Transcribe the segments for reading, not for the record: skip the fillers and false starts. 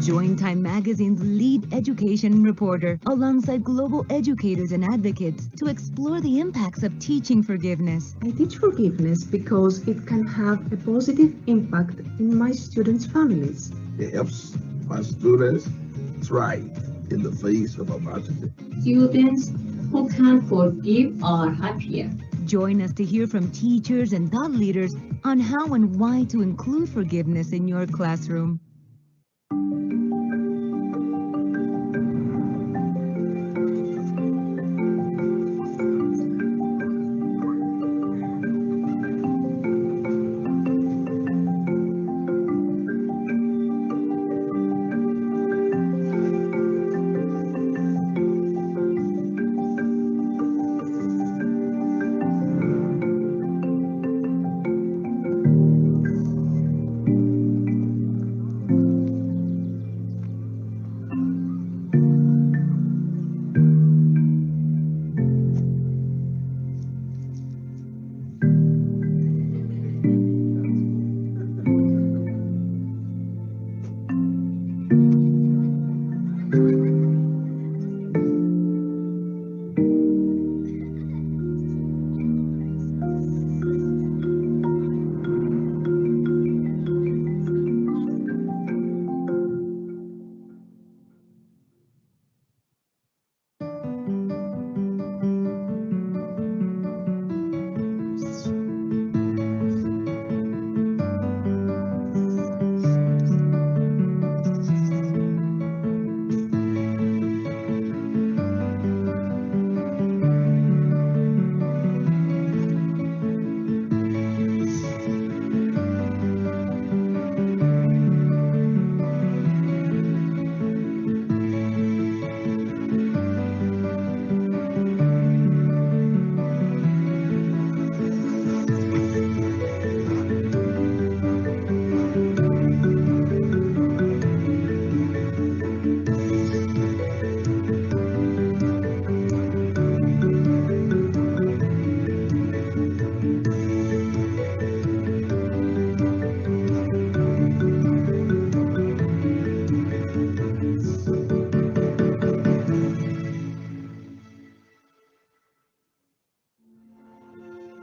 Join Time Magazine's lead education reporter alongside global educators and advocates to explore the impacts of teaching forgiveness. I teach forgiveness because it can have a positive impact in my students' families. It helps my students thrive in the face of adversity. Students who can forgive are happier. Join us to hear from teachers and thought leaders on how and why to include forgiveness in your classroom.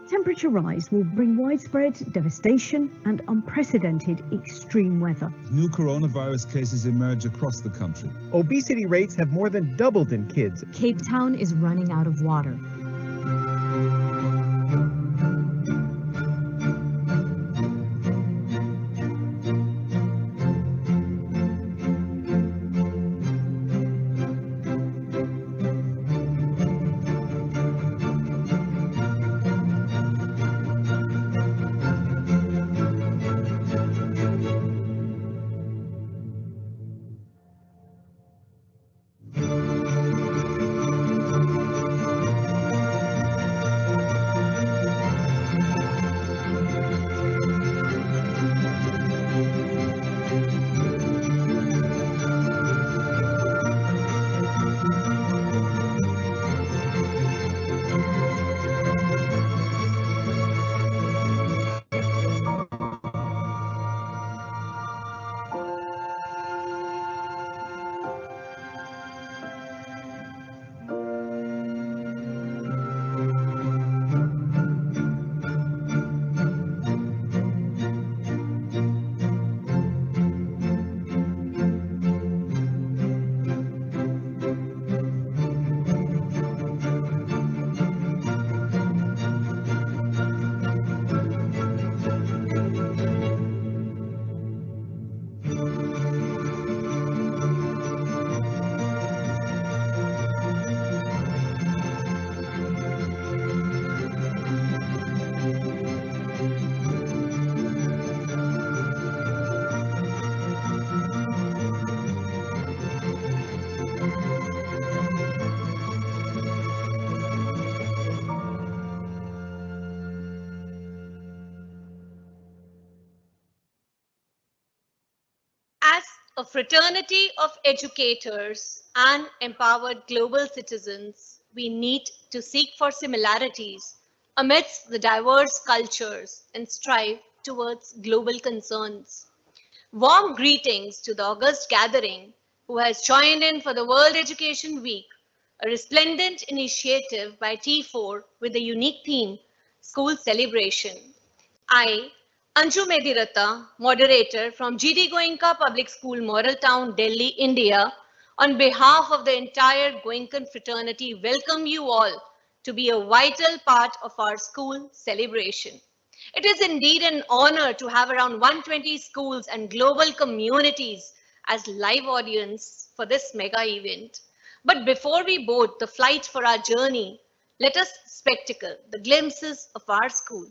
Temperature rise will bring widespread devastation and unprecedented extreme weather. New coronavirus cases emerge across the country. Obesity rates have more than doubled in kids. Cape Town is running out of water. As a fraternity of educators and empowered global citizens, we need to seek for similarities amidst the diverse cultures and strive towards global concerns. Warm greetings to the august gathering who has joined in for the World Education Week, a resplendent initiative by T4 with a unique theme, School Celebration. I, Anju Medirata, moderator from GD Goenka Public School, Model Town, Delhi, India, on behalf of the entire Goenkan fraternity, welcome you all to be a vital part of our school celebration. It is indeed an honor to have around 120 schools and global communities as live audience for this mega event. But before we board the flight for our journey, let us spectacle the glimpses of our school.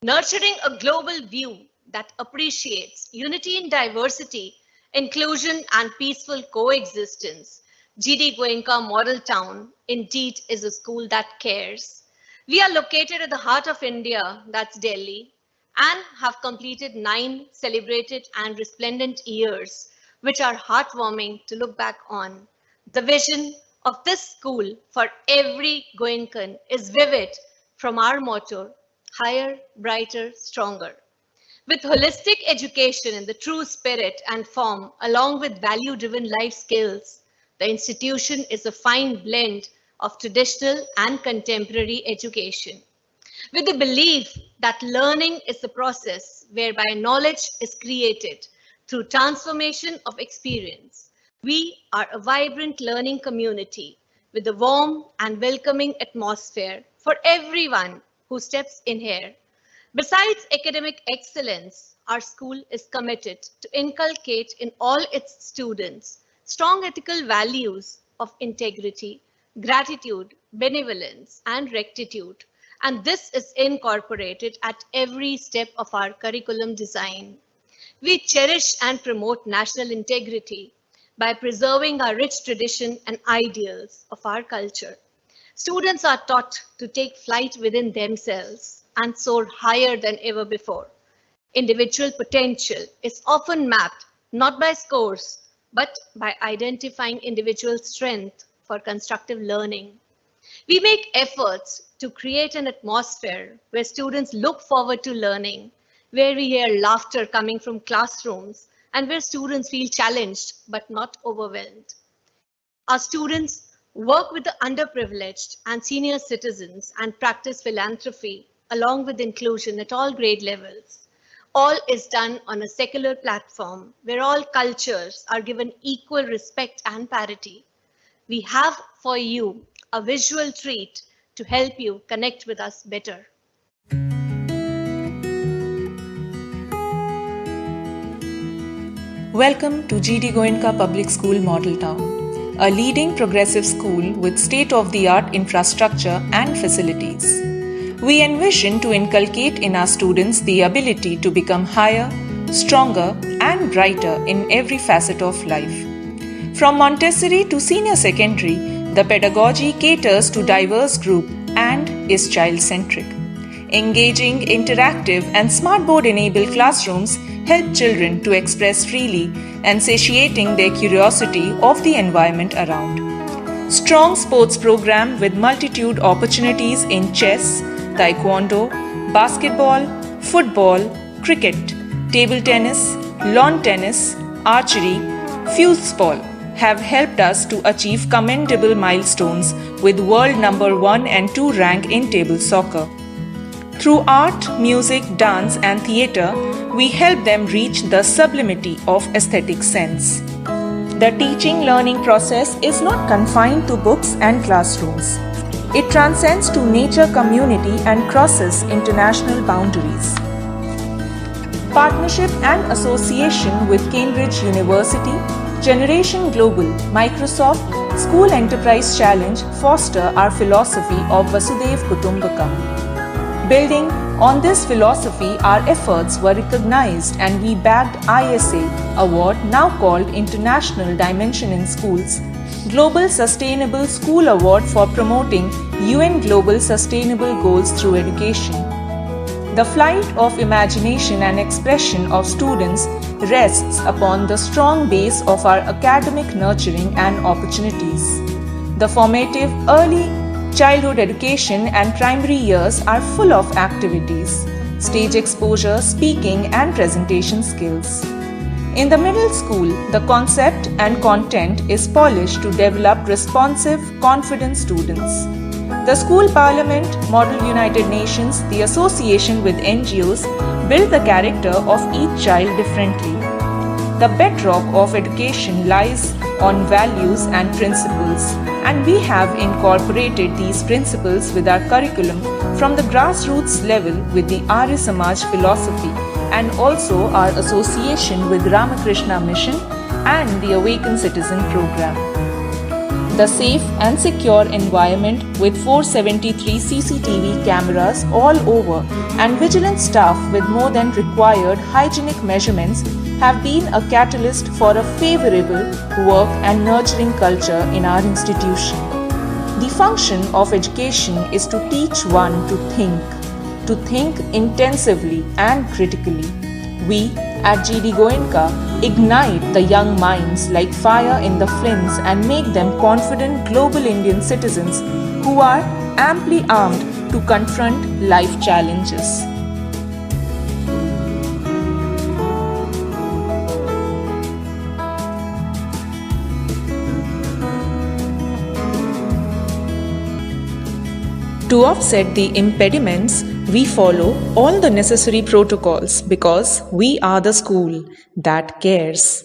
Nurturing a global view that appreciates unity in diversity, inclusion and peaceful coexistence, GD Goenka Model Town indeed is a school that cares. We are located at the heart of India, that's Delhi, and have completed 9 celebrated and resplendent years, which are heartwarming to look back on. The vision of this school for every Goenkan is vivid from our motto, higher, brighter, stronger. With holistic education in the true spirit and form, along with value-driven life skills, the institution is a fine blend of traditional and contemporary education. With the belief that learning is the process whereby knowledge is created through transformation of experience, we are a vibrant learning community with a warm and welcoming atmosphere for everyone who steps in here. Besides academic excellence, our school is committed to inculcate in all its students strong ethical values of integrity, gratitude, benevolence, and rectitude. And this is incorporated at every step of our curriculum design. We cherish and promote national integrity by preserving our rich tradition and ideals of our culture. Students are taught to take flight within themselves and soar higher than ever before. Individual potential is often mapped not by scores, but by identifying individual strength for constructive learning. We make efforts to create an atmosphere where students look forward to learning, where we hear laughter coming from classrooms, and where students feel challenged but not overwhelmed. Our students work with the underprivileged and senior citizens and practice philanthropy along with inclusion at all grade levels. All is done on a secular platform where all cultures are given equal respect and parity. We have for you a visual treat to help you connect with us better. Welcome to GD Goenka Public School Model Town, a leading progressive school with state-of-the-art infrastructure and facilities. We envision to inculcate in our students the ability to become higher, stronger, and brighter in every facet of life. From Montessori to senior secondary, the pedagogy caters to diverse group and is child-centric. Engaging, interactive, and smartboard-enabled classrooms help children to express freely and satiating their curiosity of the environment around. Strong sports program with multitude opportunities in chess, taekwondo, basketball, football, cricket, table tennis, lawn tennis, archery, foosball have helped us to achieve commendable milestones with world number 1 and 2 rank in table soccer. Through art, music, dance and theatre, we help them reach the sublimity of aesthetic sense. The teaching-learning process is not confined to books and classrooms. It transcends to nature community and crosses international boundaries. Partnership and association with Cambridge University, Generation Global, Microsoft, School Enterprise Challenge foster our philosophy of Vasudhaiva Kutumbakam. Building on this philosophy, our efforts were recognized and we bagged ISA award, now called International Dimension in Schools, Global Sustainable School Award for promoting UN Global Sustainable Goals through education. The flight of imagination and expression of students rests upon the strong base of our academic nurturing and opportunities. The formative early childhood education and primary years are full of activities. stage exposure, speaking, and presentation skills. In the middle school, the concept and content is polished to develop responsive, confident students. The school parliament, Model United Nations, the association with NGOs build the character of each child differently. The bedrock of education lies on values and principles, and we have incorporated these principles with our curriculum from the grassroots level with the Arya Samaj philosophy and also our association with Ramakrishna Mission and the Awaken Citizen program. The safe and secure environment with 473 CCTV cameras all over and vigilant staff with more than required hygienic measurements have been a catalyst for a favorable work and nurturing culture in our institution. The function of education is to teach one to think intensively and critically. We at GD Goenka ignite the young minds like fire in the flints and make them confident global Indian citizens who are amply armed to confront life challenges. To offset the impediments, we follow all the necessary protocols because we are the school that cares.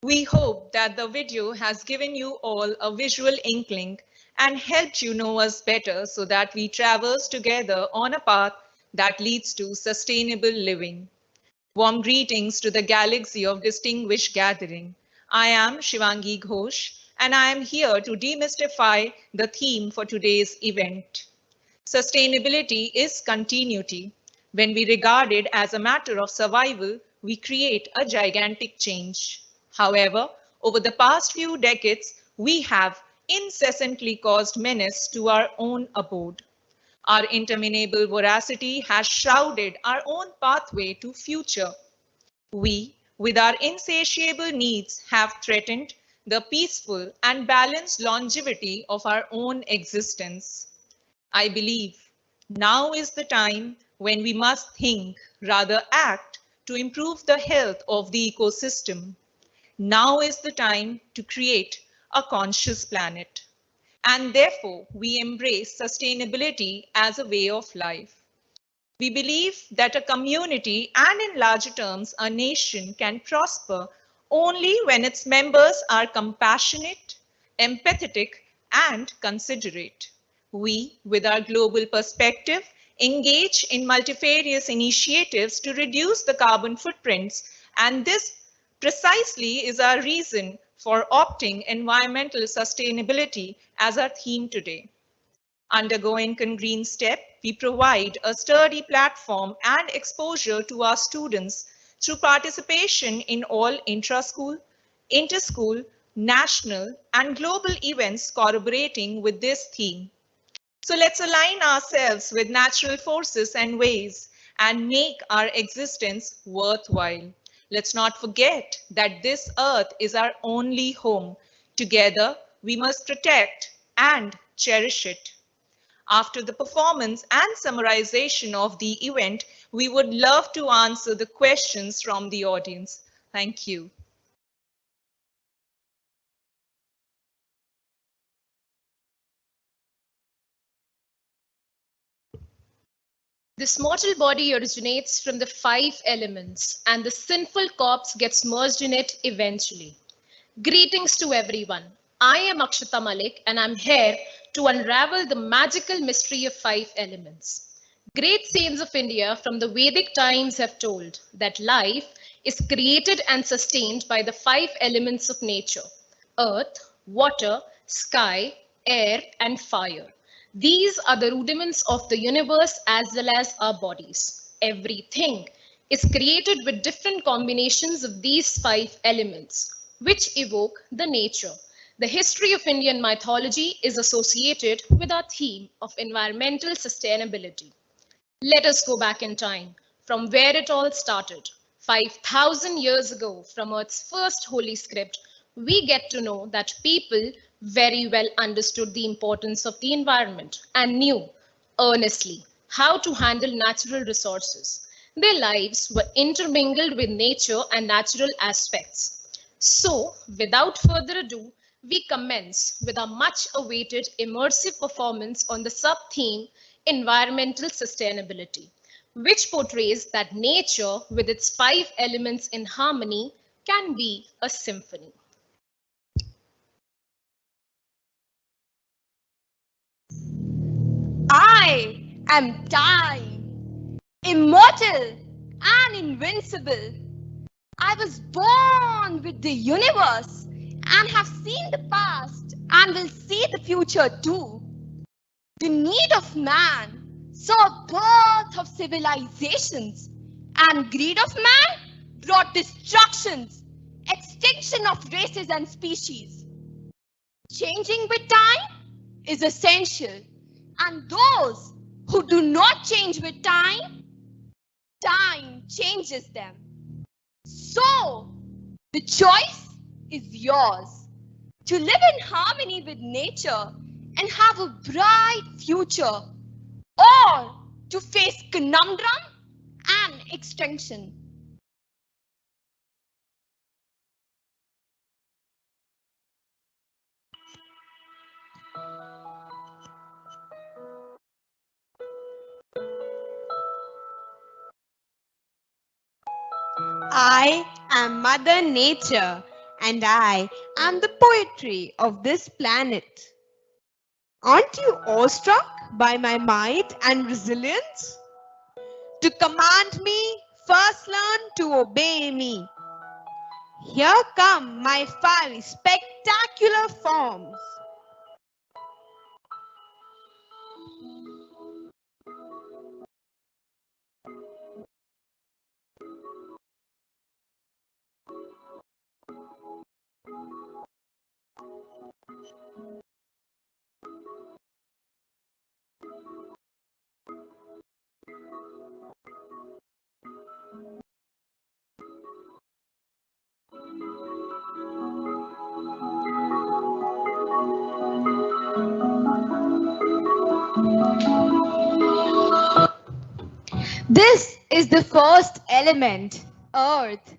We hope that the video has given you all a visual inkling and helped you know us better so that we traverse together on a path that leads to sustainable living. Warm greetings to the galaxy of distinguished gathering. I am Shivangi Ghosh, and I am here to demystify the theme for today's event. Sustainability is continuity. When we regard it as a matter of survival, we create a gigantic change. However, over the past few decades, we have incessantly caused menace to our own abode. Our interminable voracity has shrouded our own pathway to future. We, with our insatiable needs, have threatened the peaceful and balanced longevity of our own existence. I believe now is the time when we must think, rather act, to improve the health of the ecosystem. Now is the time to create a conscious planet. And therefore, we embrace sustainability as a way of life. We believe that a community and in larger terms, a nation can prosper only when its members are compassionate, empathetic, and considerate. We, with our global perspective, engage in multifarious initiatives to reduce the carbon footprints, and this precisely is our reason for opting environmental sustainability as our theme today. Under Goenka Green Step, we provide a sturdy platform and exposure to our students through participation in all intra-school, inter-school, national, and global events corroborating with this theme. So let's align ourselves with natural forces and ways and make our existence worthwhile. Let's not forget that this earth is our only home. Together, we must protect and cherish it. After the performance and summarization of the event, we would love to answer the questions from the audience. Thank you. This mortal body originates from the 5 elements, and the sinful corpse gets merged in it eventually. Greetings to everyone. I am Akshita Malik, and I'm here to unravel the magical mystery of 5 elements. Great saints of India from the Vedic times have told that life is created and sustained by the 5 elements of nature: earth, water, sky, air, and fire. These are the rudiments of the universe as well as our bodies. Everything is created with different combinations of these 5 elements, which evoke the nature. The history of Indian mythology is associated with our theme of environmental sustainability. Let us go back in time from where it all started. 5,000 years ago, from Earth's first holy script, we get to know that people very well understood the importance of the environment and knew earnestly how to handle natural resources. Their lives were intermingled with nature and natural aspects. So, without further ado, we commence with our much awaited immersive performance on the sub-theme Environmental Sustainability, which portrays that nature, with its 5 elements in harmony, can be a symphony. I am time, immortal and invincible. I was born with the universe and have seen the past and will see the future too. The need of man saw birth of civilizations, and greed of man brought destructions, extinction of races and species. Changing with time is essential, and those who do not change with time, time changes them. So, the choice is yours to live in harmony with nature and have a bright future, or to face conundrum and extinction. I am Mother Nature, and I am the poetry of this planet. Aren't you awestruck by my might and resilience? To command me, first learn to obey me. Here come my 5 spectacular forms. This is the first element, Earth.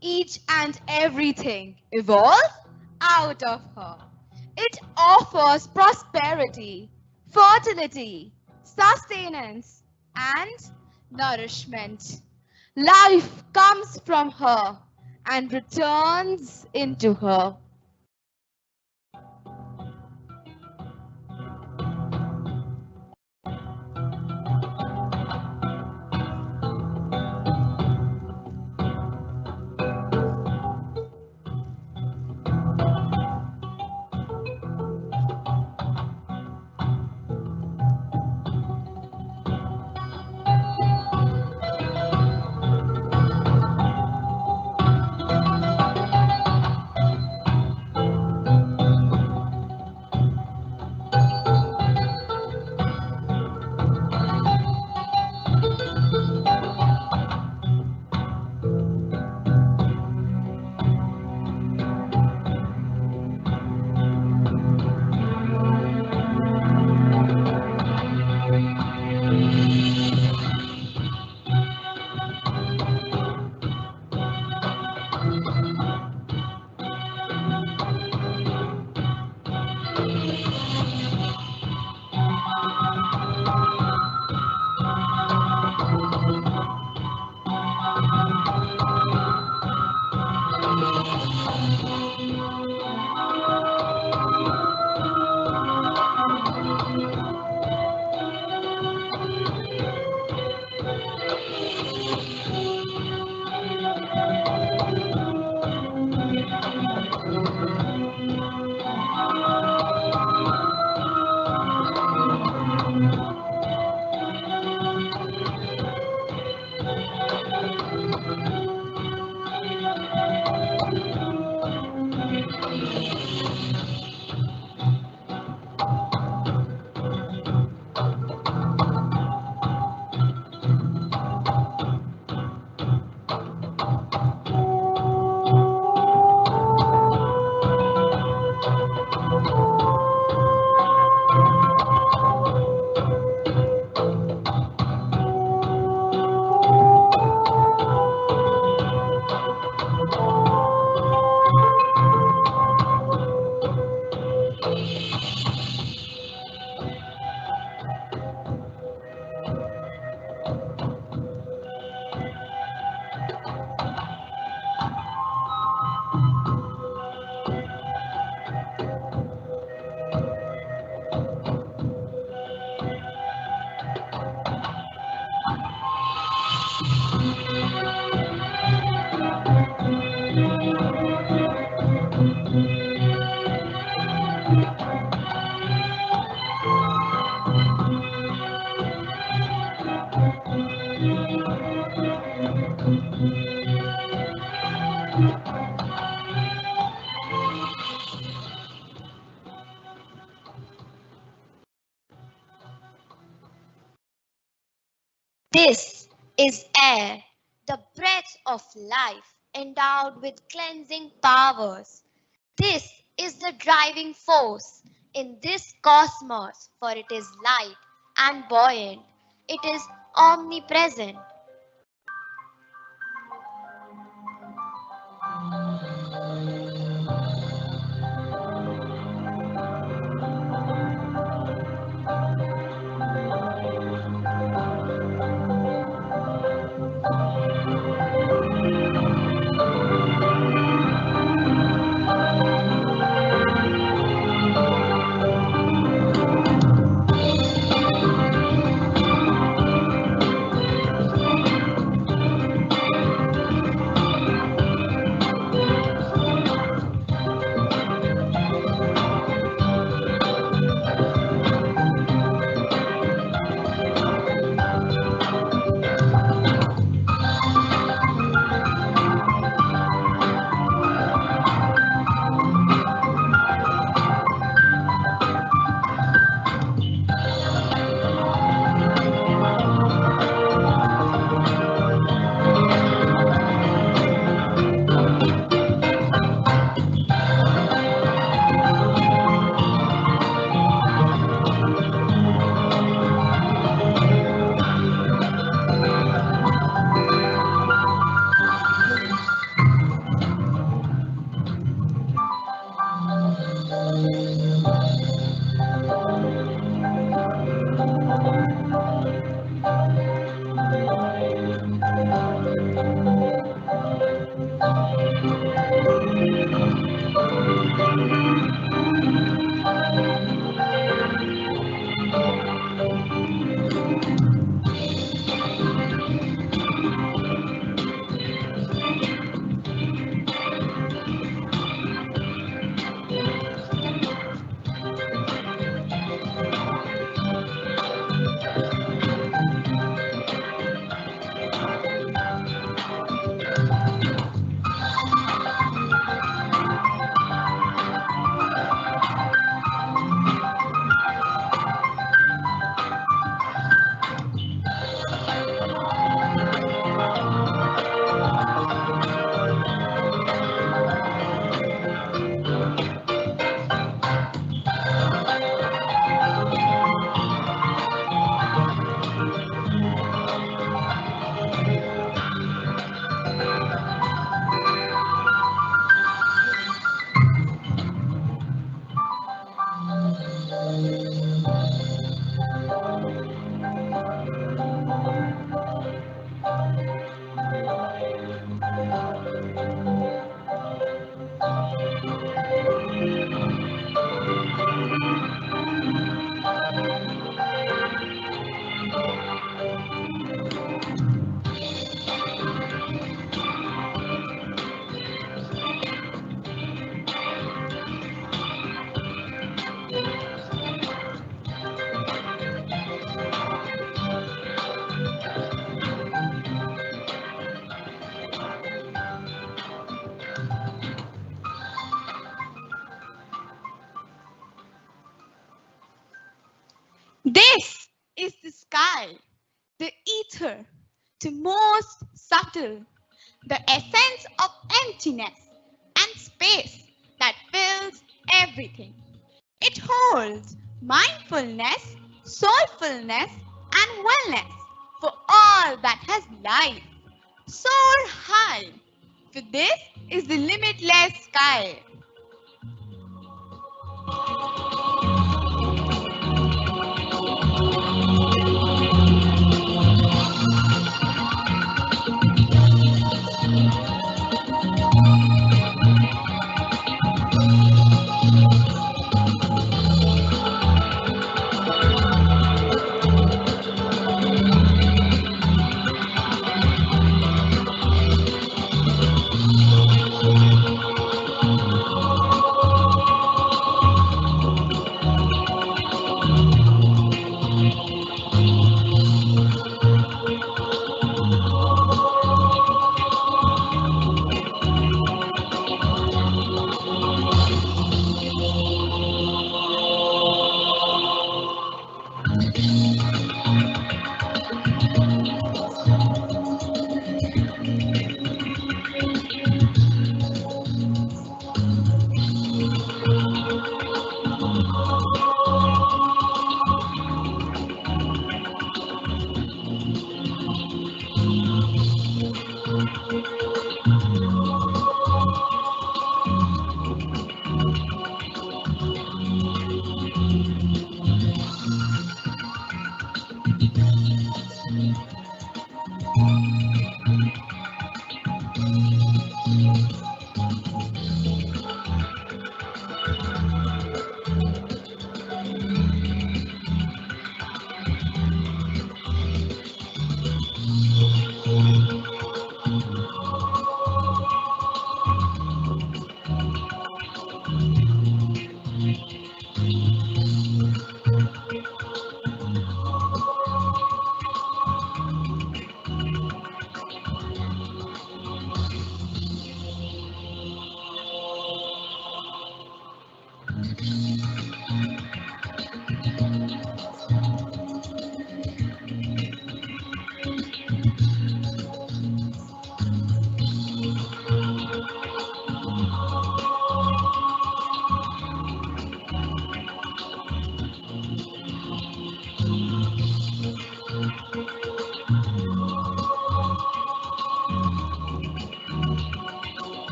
Each and everything evolved out of her. It offers prosperity, fertility, sustenance, and nourishment. Life comes from her and returns into her. This is air, the breath of life, endowed with cleansing powers. This is the driving force in this cosmos, for it is light and buoyant. It is omnipresent. This is the sky, the ether, the most subtle, the essence of emptiness and space that fills everything. It holds mindfulness, soulfulness, and wellness for all that has life. Soar high, for this is the limitless sky.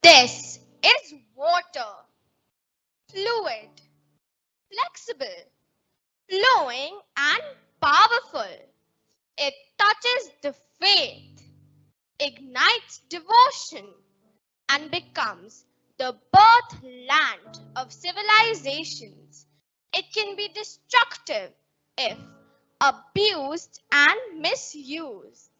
This is water. Fluid, flexible, flowing and powerful. It touches the faith, ignites devotion, and becomes the birthland of civilizations. It can be destructive if abused and misused.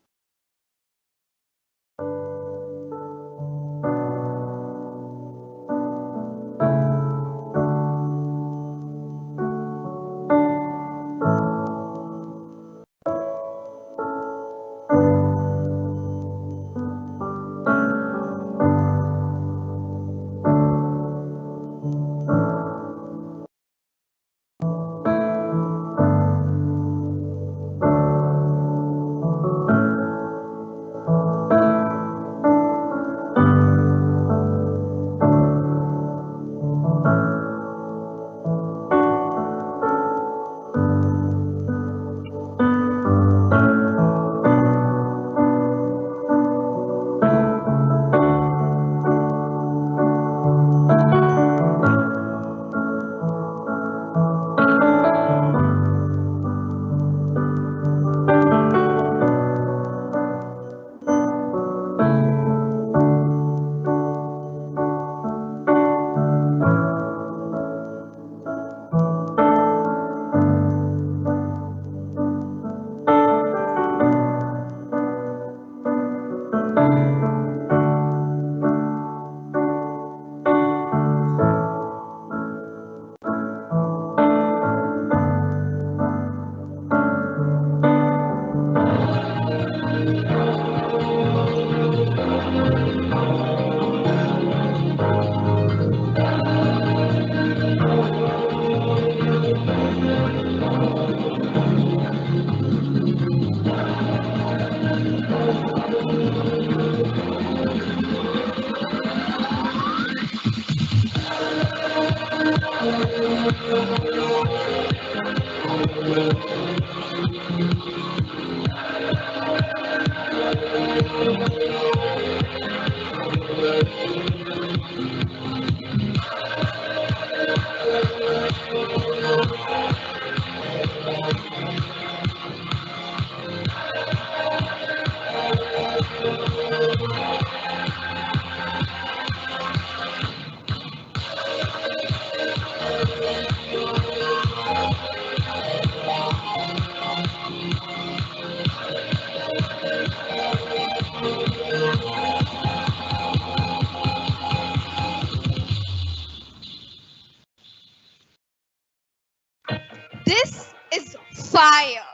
fire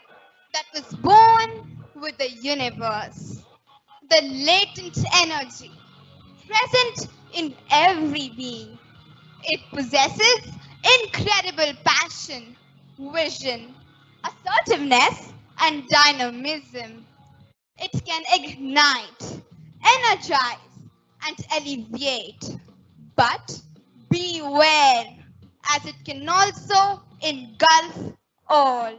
that was born with the universe. The latent energy present in every being. It possesses incredible passion, vision, assertiveness, and dynamism. It can ignite, energize, and alleviate. But beware, as it can also engulf all.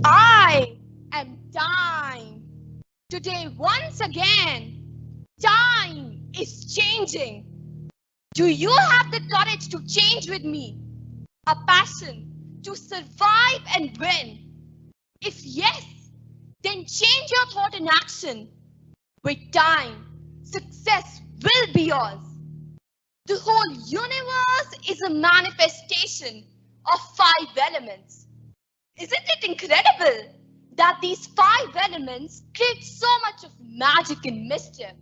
I am time. Today, once again, time is changing. Do you have the courage to change with me? A passion to survive and win? If yes, then change your thought and action. With time, success will be yours. The whole universe is a manifestation of 5 elements. Isn't it incredible that these 5 elements create so much of magic and mischief?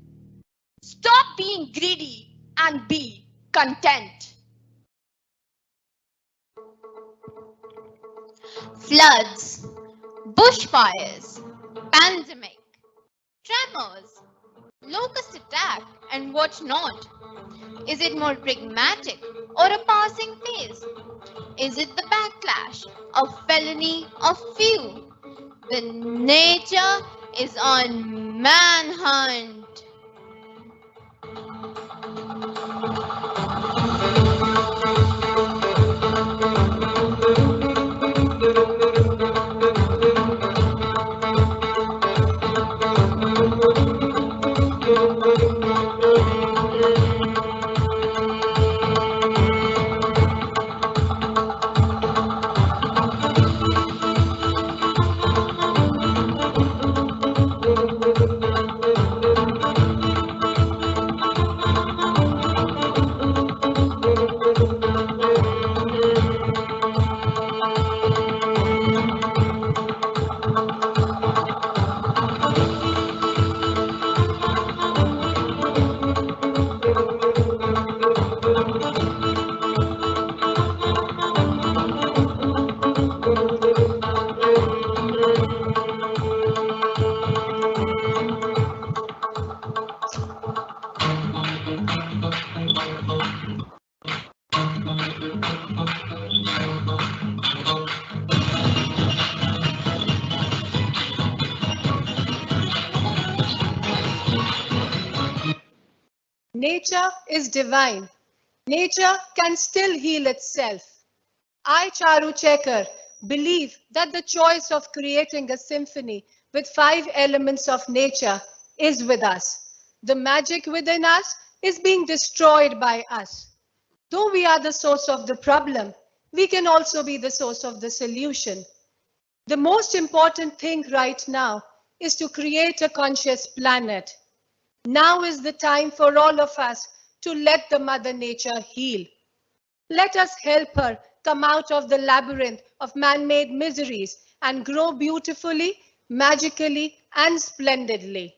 Stop being greedy and be content. Floods, bushfires, pandemic, tremors, locust attack, and what not? Is it more pragmatic or a passing phase? Is it the backlash of felony of few? The nature is on manhunt. Nature is divine. Nature can still heal itself. I, Charu Checker, believe that the choice of creating a symphony with 5 elements of nature is with us. The magic within us is being destroyed by us. Though we are the source of the problem, we can also be the source of the solution. The most important thing right now is to create a conscious planet. Now is the time for all of us to let the Mother Nature heal. Let us help her come out of the labyrinth of man-made miseries and grow beautifully, magically, and splendidly.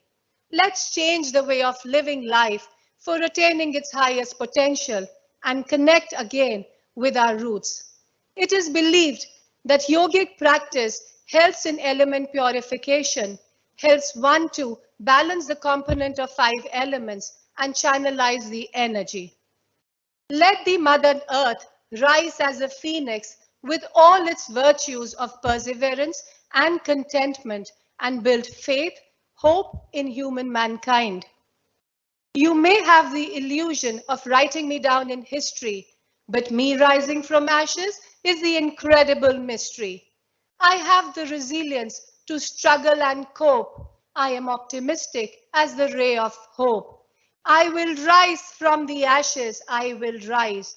Let's change the way of living life for attaining its highest potential and connect again with our roots. It is believed that yogic practice helps in element purification, helps one to balance the component of 5 elements and channelize the energy. Let the Mother Earth rise as a phoenix with all its virtues of perseverance and contentment and build faith, hope in human mankind. You may have the illusion of writing me down in history, but me rising from ashes is the incredible mystery. I have the resilience to struggle and cope. I am optimistic as the ray of hope. I will rise from the ashes, I will rise.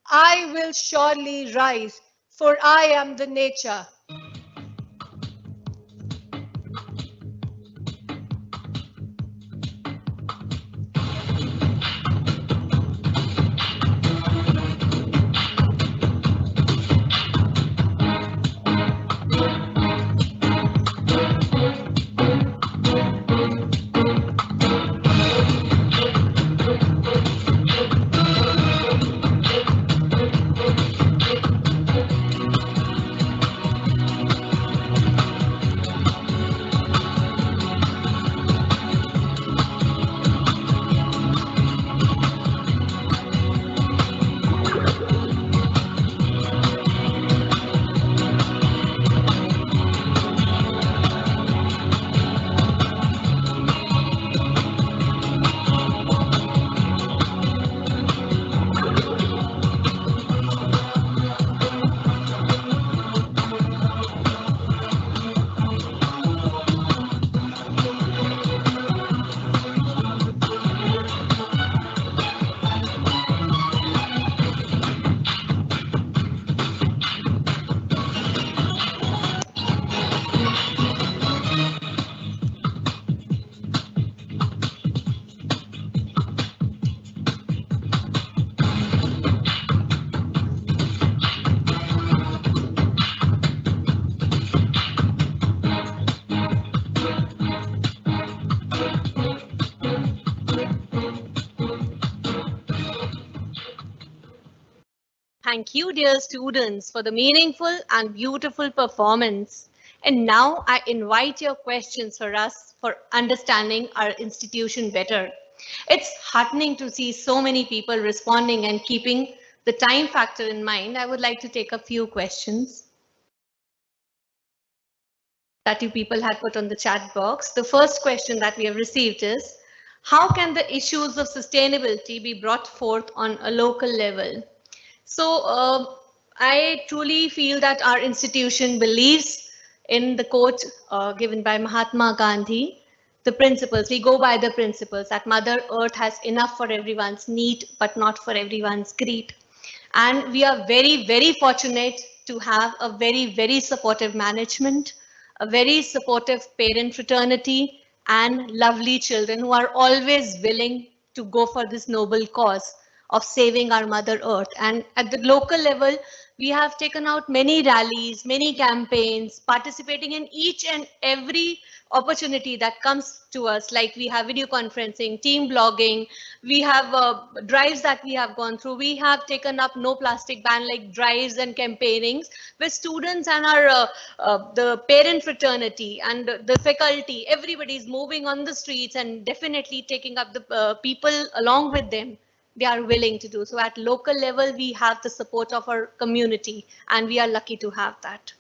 I will surely rise, for I am the nature. Thank you, dear students, for the meaningful and beautiful performance. And now I invite your questions for us for understanding our institution better. It's heartening to see so many people responding and keeping the time factor in mind. I would like to take a few questions that you people had put on the chat box. The first question that we have received is, how can the issues of sustainability be brought forth on a local level? So I truly feel that our institution believes in the quote given by Mahatma Gandhi, the principles. We go by the principles that Mother Earth has enough for everyone's need, but not for everyone's greed. And we are very, very fortunate to have a very, very supportive management, a very supportive parent fraternity, and lovely children who are always willing to go for this noble cause of saving our Mother Earth. And at the local level, we have taken out many rallies, many campaigns, participating in each and every opportunity that comes to us. Like we have video conferencing, team blogging, we have drives that we have gone through. We have taken up no plastic ban like drives and campaignings with students and our the parent fraternity and the faculty. Everybody is moving on the streets and definitely taking up the people along with them. They are willing to do. So at local level, we have the support of our community, and we are lucky to have that.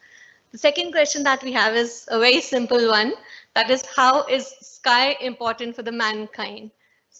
The second question that we have is a very simple one. That is, how is sky important for the mankind?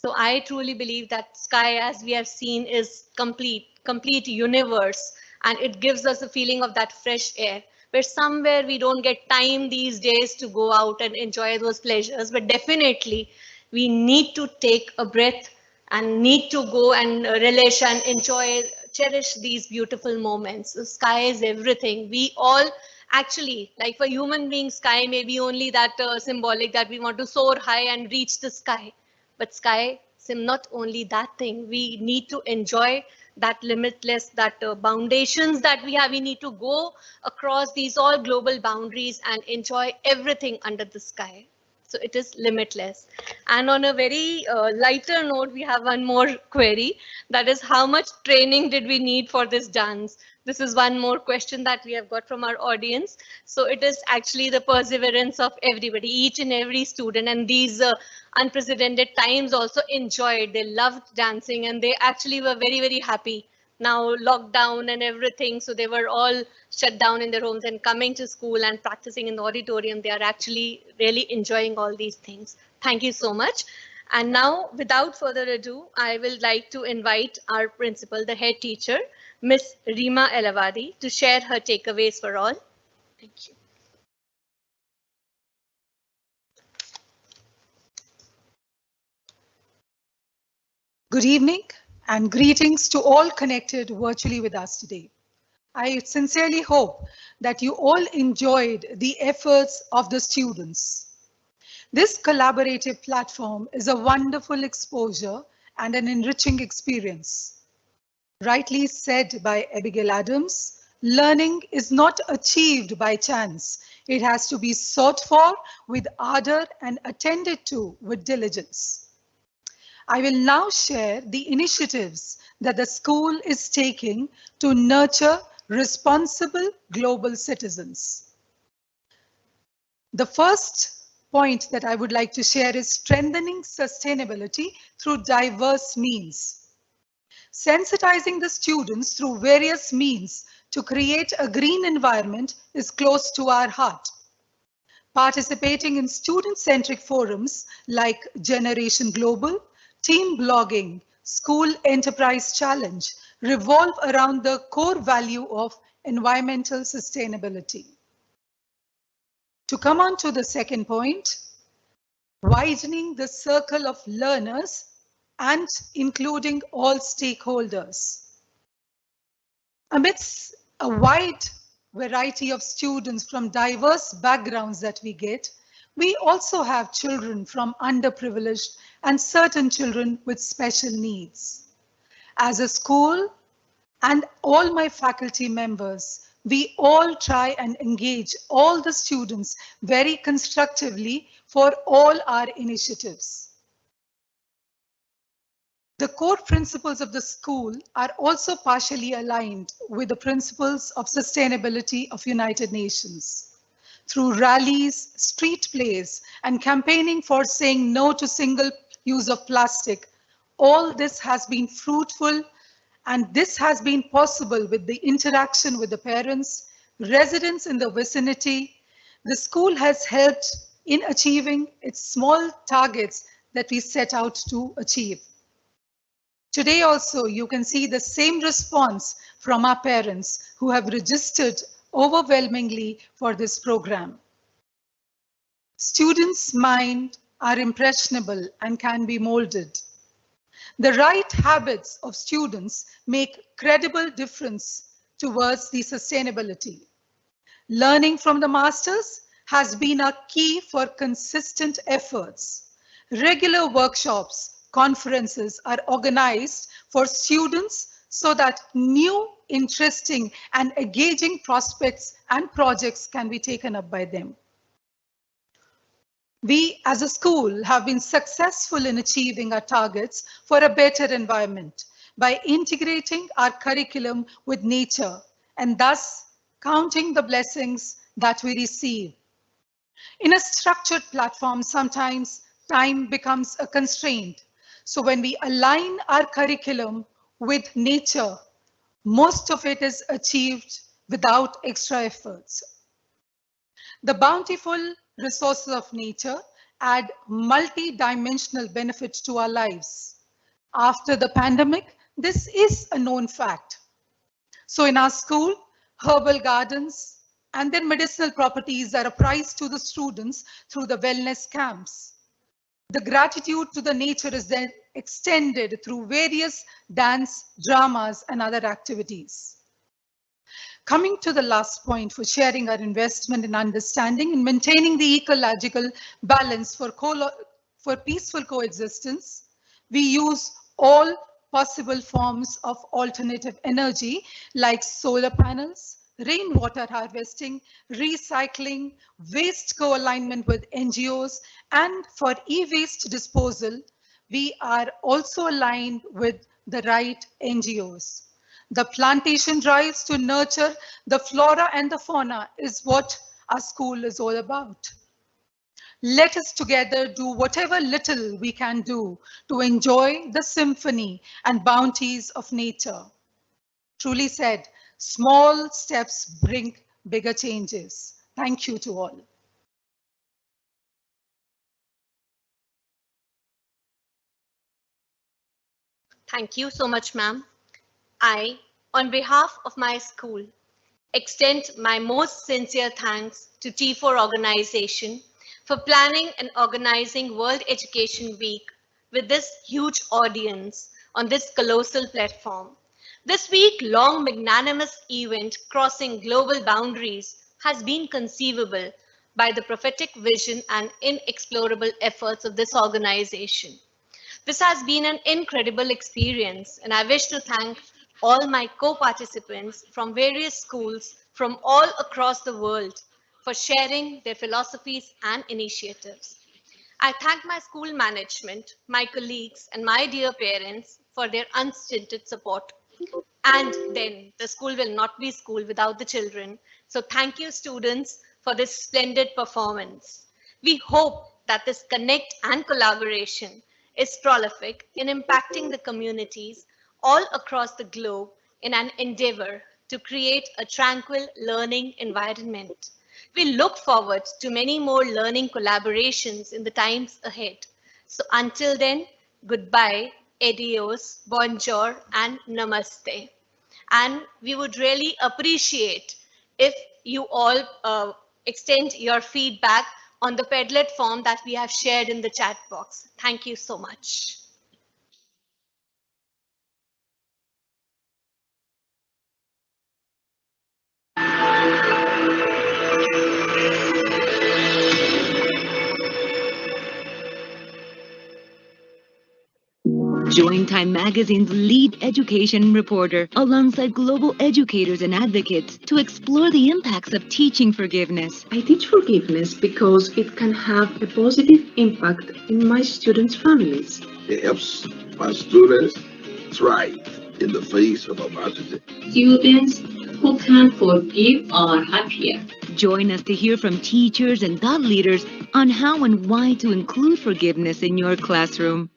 So I truly believe that sky, as we have seen, is complete universe, and it gives us a feeling of that fresh air, where somewhere we don't get time these days to go out and enjoy those pleasures, but definitely we need to take a breath and need to go and relish and enjoy, cherish these beautiful moments. The sky is everything. We all actually, like for human beings, sky may be only that symbolic that we want to soar high and reach the sky. But sky, not only that thing, we need to enjoy that limitless, that foundations that we have. We need to go across these all global boundaries and enjoy everything under the sky. So it is limitless. And on a very lighter note, we have one more query. That is, how much training did we need for this dance? This is one more question that we have got from our audience. So it is actually the perseverance of everybody, each and every student, and these unprecedented times also enjoyed. They loved dancing and they actually were very, very happy. Now lockdown and everything, so they were all shut down in their homes and coming to school and practicing in the auditorium. They are actually really enjoying all these things. Thank you so much. And now, without further ado, I will like to invite our principal, the head teacher, Miss Rima Elavadi, to share her takeaways for all. Thank you. Good evening and greetings to all connected virtually with us today. I sincerely hope that you all enjoyed the efforts of the students. This collaborative platform is a wonderful exposure and an enriching experience. Rightly said by Abigail Adams, learning is not achieved by chance. It has to be sought for with ardor and attended to with diligence. I will now share the initiatives that the school is taking to nurture responsible global citizens. The first point that I would like to share is strengthening sustainability through diverse means. Sensitizing the students through various means to create a green environment is close to our heart. Participating in student-centric forums like Generation Global, Team Blogging, School Enterprise Challenge revolve around the core value of environmental sustainability. To come on to the second point, widening the circle of learners and including all stakeholders. Amidst a wide variety of students from diverse backgrounds that we get, we also have children from underprivileged and certain children with special needs. As a school and all my faculty members, we all try and engage all the students very constructively for all our initiatives. The core principles of the school are also partially aligned with the principles of sustainability of United Nations. Through rallies, street plays, and campaigning for saying no to single use of plastic, all this has been fruitful, and this has been possible with the interaction with the parents, residents in the vicinity. The school has helped in achieving its small targets that we set out to achieve. Today also, you can see the same response from our parents who have registered overwhelmingly for this program. Students' minds are impressionable and can be molded. The right habits of students make credible difference towards the sustainability. Learning from the masters has been a key for consistent efforts. Regular workshops, conferences are organized for students so that new, interesting, and engaging prospects and projects can be taken up by them. We as a school have been successful in achieving our targets for a better environment by integrating our curriculum with nature and thus counting the blessings that we receive. In a structured platform, sometimes time becomes a constraint. So when we align our curriculum with nature, most of it is achieved without extra efforts. The bountiful resources of nature add multi-dimensional benefits to our lives. After the pandemic, this is a known fact. So in our school, herbal gardens and their medicinal properties are a prize to the students through the wellness camps. The gratitude to the nature is then extended through various dance, dramas, and other activities. Coming to the last point for sharing our investment in understanding and maintaining the ecological balance for peaceful coexistence, we use all possible forms of alternative energy like solar panels, rainwater harvesting, recycling, waste co-alignment with NGOs, and for e-waste disposal, we are also aligned with the right NGOs. The plantation drives to nurture the flora and the fauna is what our school is all about. Let us together do whatever little we can do to enjoy the symphony and bounties of nature. Truly said, small steps bring bigger changes. Thank you to all. Thank you so much, ma'am. I, on behalf of my school, extend my most sincere thanks to T4 organization for planning and organizing World Education Week with this huge audience on this colossal platform. This week-long magnanimous event crossing global boundaries has been conceivable by the prophetic vision and inexplorable efforts of this organization. This has been an incredible experience, and I wish to thank all my co-participants from various schools from all across the world for sharing their philosophies and initiatives. I thank my school management, my colleagues, and my dear parents for their unstinted support. And then the school will not be school without the children. So thank you, students, for this splendid performance. We hope that this connect and collaboration is prolific in impacting the communities all across the globe in an endeavor to create a tranquil learning environment. We look forward to many more learning collaborations in the times ahead. So until then, goodbye, adios, bonjour, and namaste. And we would really appreciate if you all extend your feedback on the Padlet form that we have shared in the chat box. Thank you so much. Join Time Magazine's lead education reporter alongside global educators and advocates to explore the impacts of teaching forgiveness. I teach forgiveness because it can have a positive impact in my students' families. It helps my students thrive in the face of adversity. Students who can forgive are happier. Join us to hear from teachers and thought leaders on how and why to include forgiveness in your classroom.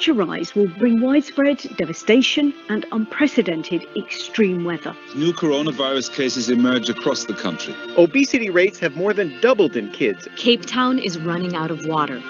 temperature rise will bring widespread devastation and unprecedented extreme weather. New coronavirus cases emerge across the country. Obesity rates have more than doubled in kids. Cape Town is running out of water.